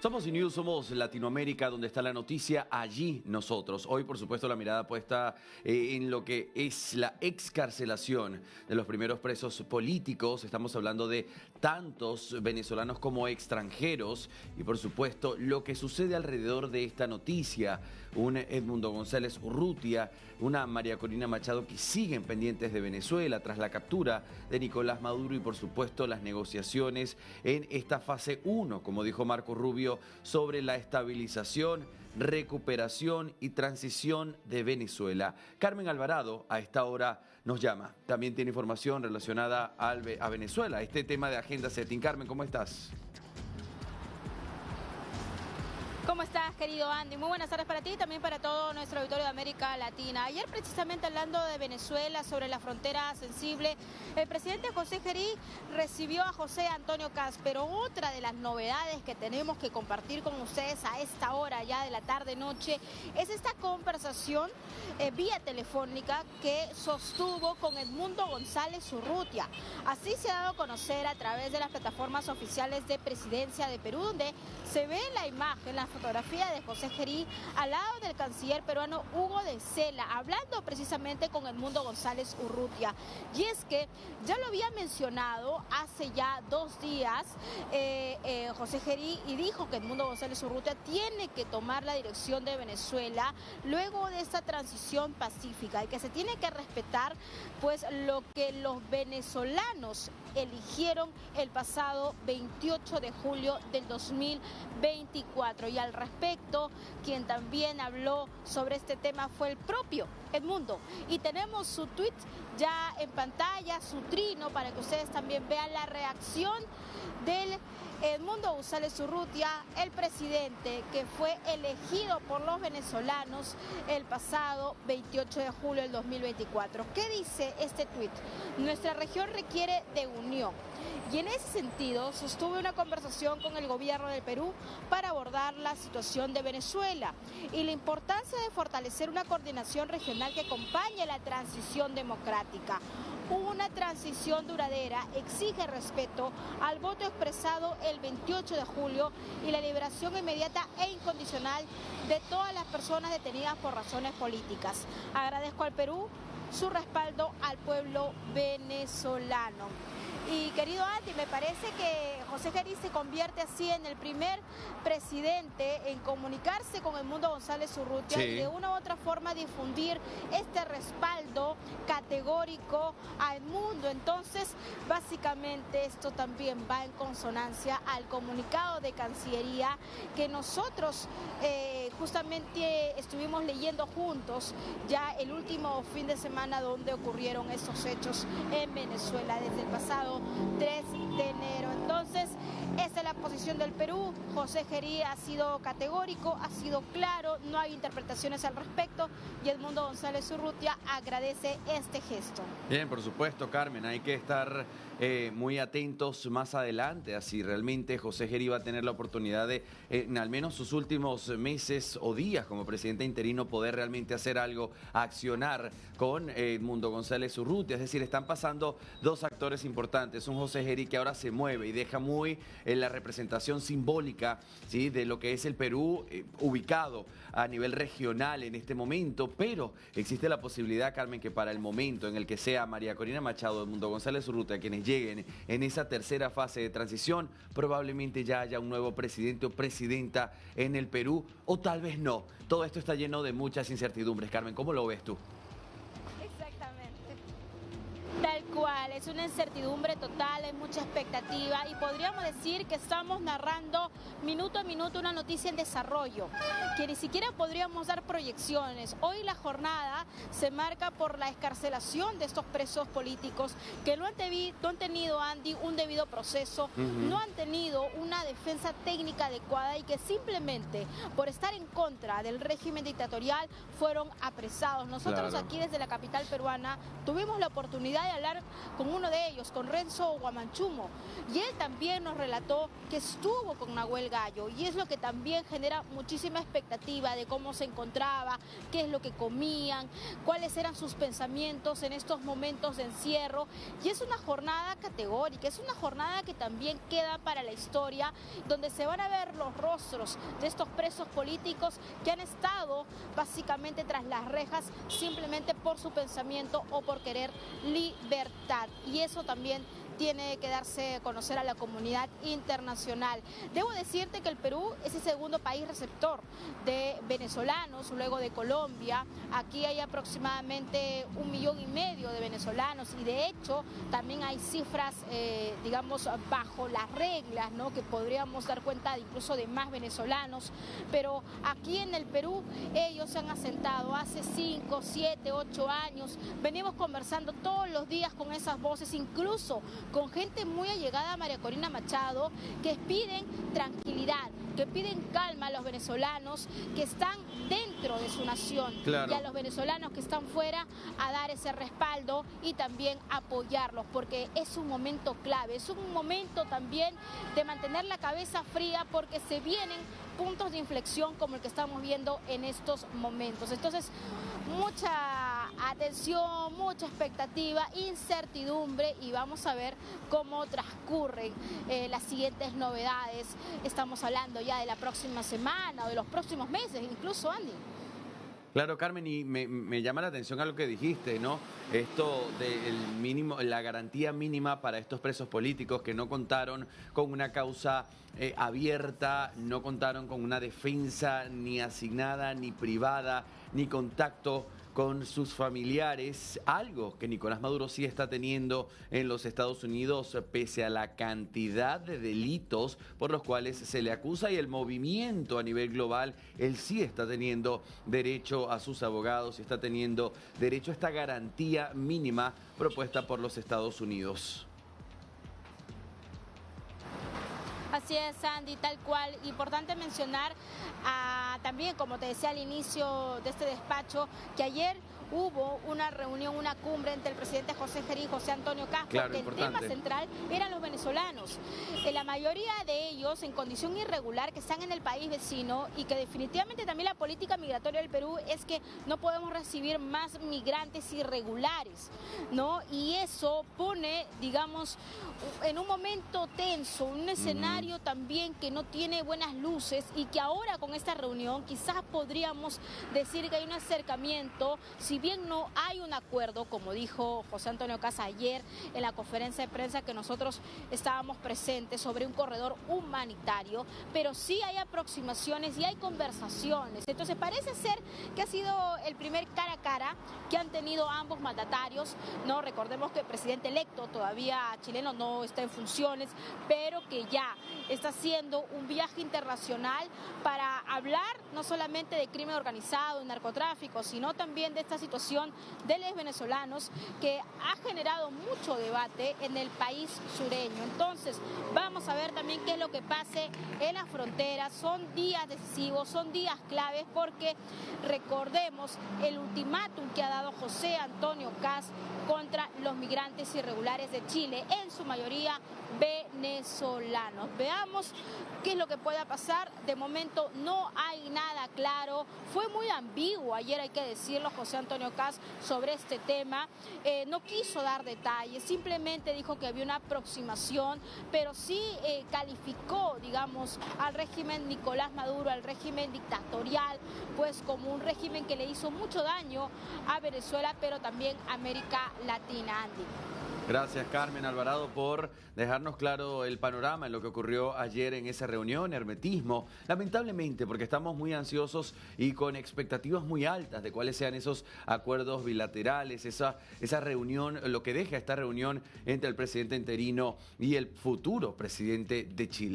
Somos News, somos Latinoamérica, donde está la noticia, allí nosotros. Hoy, por supuesto, la mirada puesta en lo que es la excarcelación de los primeros presos políticos. Estamos hablando de tantos venezolanos como extranjeros y, por supuesto, lo que sucede alrededor de esta noticia. Un Edmundo González Urrutia, una María Corina Machado que siguen pendientes de Venezuela tras la captura de Nicolás Maduro y, por supuesto, las negociaciones en esta fase 1, como dijo Marco Rubio, sobre la estabilización, recuperación y transición de Venezuela. Carmen Alvarado a esta hora nos llama. También tiene información relacionada a Venezuela, este tema de agenda setting. Carmen, ¿cómo estás? ¿Cómo estás, querido Andy? Muy buenas tardes para ti y también para todo nuestro auditorio de América Latina. Ayer, precisamente hablando de Venezuela, sobre la frontera sensible, el presidente José Gerí recibió a José Antonio Kast, pero otra de las novedades que tenemos que compartir con ustedes a esta hora ya de la tarde-noche es esta conversación vía telefónica que sostuvo con Edmundo González Urrutia. Así se ha dado a conocer a través de las plataformas oficiales de Presidencia de Perú, donde se ve la imagen, la fotografía de José Gerí al lado del canciller peruano Hugo de Sela, hablando precisamente con Edmundo González Urrutia. Y es que ya lo había mencionado hace ya 2 días José Gerí, y dijo que Edmundo González Urrutia tiene que tomar la dirección de Venezuela luego de esta transición pacífica y que se tiene que respetar pues lo que los venezolanos eligieron el pasado 28 de julio del 2024. Y al respecto, quien también habló sobre este tema fue el propio Edmundo. Y tenemos su tweet ya en pantalla, su trino, para que ustedes también vean la reacción del Edmundo González Urrutia, el presidente que fue elegido por los venezolanos el pasado 28 de julio del 2024. ¿Qué dice este tuit? Nuestra región requiere de unión. Y en ese sentido sostuve una conversación con el gobierno del Perú para abordar la situación de Venezuela y la importancia de fortalecer una coordinación regional que acompañe la transición democrática. Una transición duradera exige respeto al voto expresado el 28 de julio y la liberación inmediata e incondicional de todas las personas detenidas por razones políticas. Agradezco al Perú su respaldo al pueblo venezolano. Y querido Andy, me parece que José Gerí se convierte así en el primer presidente en comunicarse con Edmundo González Urrutia, sí, y de una u otra forma difundir este respaldo categórico a Edmundo. Entonces, básicamente esto también va en consonancia al comunicado de Cancillería que nosotros justamente estuvimos leyendo juntos ya el último fin de semana donde ocurrieron estos hechos en Venezuela desde el pasado 3 de enero. Entonces, esta es la posición del Perú. José Gerí ha sido categórico, ha sido claro, no hay interpretaciones al respecto y Edmundo González Urrutia agradece este gesto. Bien, por supuesto, Carmen, hay que estar muy atentos más adelante a si realmente José Gerí va a tener la oportunidad de, en al menos sus últimos meses o días como presidente interino, poder realmente hacer algo, accionar con Edmundo González Urrutia. Es decir, están pasando 2 actores importantes. Un José Gerí que ahora se mueve y deja muy la representación simbólica, ¿sí?, de lo que es el Perú ubicado a nivel regional en este momento, pero existe la posibilidad, Carmen, que para el momento en el que sea María Corina Machado, Edmundo González Urrutia quienes lleguen en esa tercera fase de transición, probablemente ya haya un nuevo presidente o presidenta en el Perú, o tal vez no. Todo esto está lleno de muchas incertidumbres. Carmen, ¿cómo lo ves tú? Tal cual, es una incertidumbre total, hay mucha expectativa y podríamos decir que estamos narrando minuto a minuto una noticia en desarrollo, que ni siquiera podríamos dar proyecciones. Hoy la jornada se marca por la excarcelación de estos presos políticos que no han tenido, Andy, un debido proceso, no han tenido una defensa técnica adecuada y que simplemente por estar en contra del régimen dictatorial fueron apresados. Nosotros aquí desde la capital peruana tuvimos la oportunidad de hablar con uno de ellos, con Renzo Guamanchumo, y él también nos relató que estuvo con una huelga gallo, y es lo que también genera muchísima expectativa de cómo se encontraba, qué es lo que comían, cuáles eran sus pensamientos en estos momentos de encierro. Y es una jornada categórica, es una jornada que también queda para la historia, donde se van a ver los rostros de estos presos políticos que han estado básicamente tras las rejas simplemente por su pensamiento o por querer libertad. Y eso también tiene que darse a conocer a la comunidad internacional. Debo decirte que el Perú es el segundo país receptor de venezolanos, luego de Colombia. Aquí hay aproximadamente 1,5 millones de venezolanos, y de hecho también hay cifras, digamos, bajo las reglas, ¿no?, que podríamos dar cuenta incluso de más venezolanos. Pero aquí en el Perú ellos se han asentado hace 5, 7, 8 años. Venimos conversando todos los días con esas voces, incluso con gente muy allegada a María Corina Machado, que piden tranquilidad, que piden calma a los venezolanos que están dentro de su nación, claro, y a los venezolanos que están fuera a dar ese respaldo y también apoyarlos, porque es un momento clave, es un momento también de mantener la cabeza fría, porque se vienen puntos de inflexión como el que estamos viendo en estos momentos. Entonces, mucha atención, mucha expectativa, incertidumbre, y vamos a ver cómo transcurren las siguientes novedades. Estamos hablando ya de la próxima semana o de los próximos meses, incluso, Andy. Claro, Carmen, y me llama la atención a lo que dijiste, ¿no? Esto del mínimo, la garantía mínima para estos presos políticos que no contaron con una causa abierta, no contaron con una defensa ni asignada, ni privada, ni contacto con sus familiares, algo que Nicolás Maduro sí está teniendo en los Estados Unidos, pese a la cantidad de delitos por los cuales se le acusa, y el movimiento a nivel global. Él sí está teniendo derecho a sus abogados y está teniendo derecho a esta garantía mínima propuesta por los Estados Unidos. Así es, Sandy, tal cual. Importante mencionar también, como te decía al inicio de este despacho, que ayer hubo una reunión, una cumbre entre el presidente José Gerí y José Antonio Caz, claro, porque importante. el tema central eran los venezolanos. La mayoría de ellos en condición irregular, que están en el país vecino, y que definitivamente también la política migratoria del Perú es que no podemos recibir más migrantes irregulares, ¿no? Y eso pone, digamos, en un momento tenso, un escenario también que no tiene buenas luces, y que ahora con esta reunión quizás podríamos decir que hay un acercamiento. Si bien no hay un acuerdo, como dijo José Antonio Caz ayer en la conferencia de prensa que nosotros estábamos presentes, sobre un corredor humanitario, pero sí hay aproximaciones y hay conversaciones. Entonces parece ser que ha sido el primer cara a cara que han tenido ambos mandatarios, ¿no? Recordemos que el presidente electo todavía chileno no está en funciones, pero que ya está haciendo un viaje internacional para hablar no solamente de crimen organizado, de narcotráfico, sino también de esta situación de los venezolanos, que ha generado mucho debate en el país sureño. Entonces, vamos a ver también qué es lo que pase en las fronteras. Son días decisivos, son días claves, porque recordemos el ultimátum que ha dado José Antonio Caz contra los migrantes irregulares de Chile, en su mayoría venezolanos. Veamos qué es lo que pueda pasar. De momento no hay nada claro. Fue muy ambiguo ayer, hay que decirlo, José Antonio Caz sobre este tema. No quiso dar detalles, simplemente dijo que había una aproximación, pero sí calificó, digamos, al régimen Nicolás Maduro, al régimen dictatorial, pues como un régimen que le hizo mucho daño a Venezuela, pero también a América Latina, Andy. Gracias, Carmen Alvarado, por dejarnos claro el panorama en lo que ocurrió ayer en esa reunión. Hermetismo, lamentablemente, porque estamos muy ansiosos y con expectativas muy altas de cuáles sean esos acuerdos bilaterales, esa reunión, lo que deja esta reunión entre el presidente interino y el futuro presidente de Chile.